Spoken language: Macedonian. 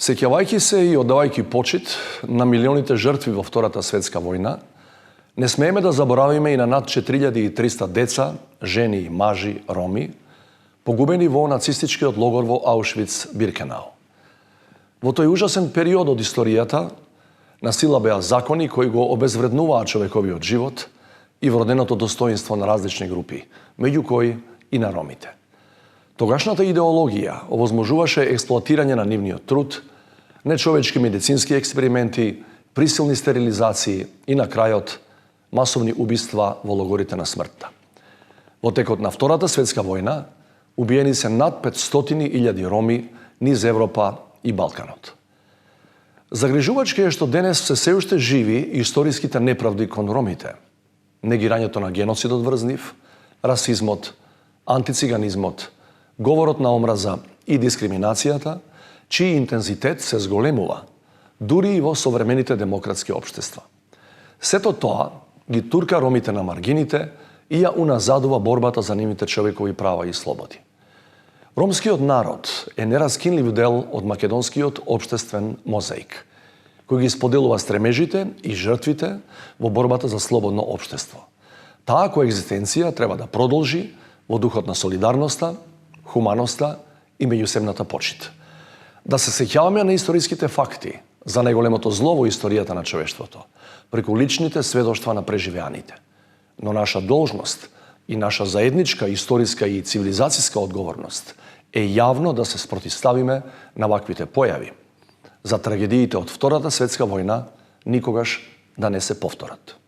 Сеќавајќи се и оддавајќи почит на милионите жртви во Втората светска војна, не смееме да заборавиме и на над 4300 деца, жени и мажи, роми, погубени во нацистичкиот логор во Аушвиц-Биркенау. Во тој ужасен период од историјата, на сила беа закони кои го обезвреднуваа човековиот живот и вроденото достоинство на различни групи, меѓу кои и на ромите. Тогашната идеологија овозможуваше експлоатирање на нивниот труд, нечовечки медицински експерименти, присилни стерилизации и на крајот масовни убиства во логорите на смртта. Во текот на Втората светска војна убиени се над 500.000 роми низ Европа и Балканот. Загрижувачки е што денес се уште живи историските неправди кон ромите. Негирањето на геноцидот врз нив, расизмот, антициганизмот, говорот на омраза и дискриминацијата, чиј интензитет се зголемува, дури и во современите демократски општества. Сето тоа ги турка ромите на маргините и ја уназадува борбата за нивните човекови права и слободи. Ромскиот народ е нераскинлив дел од македонскиот општествен мозаик, кој ги споделува стремежите и жртвите во борбата за слободно општество. Таа коегзистенција треба да продолжи во духот на солидарноста, хуманоста и меѓусебната почит. Да се сеќаваме на историските факти за најголемото зло во историјата на човештвото, преку личните сведоштва на преживеаните. Но наша должност и наша заедничка историска и цивилизацијска одговорност е јавно да се спротивставиме на ваквите појави, за трагедиите од Втората светска војна никогаш да не се повторат.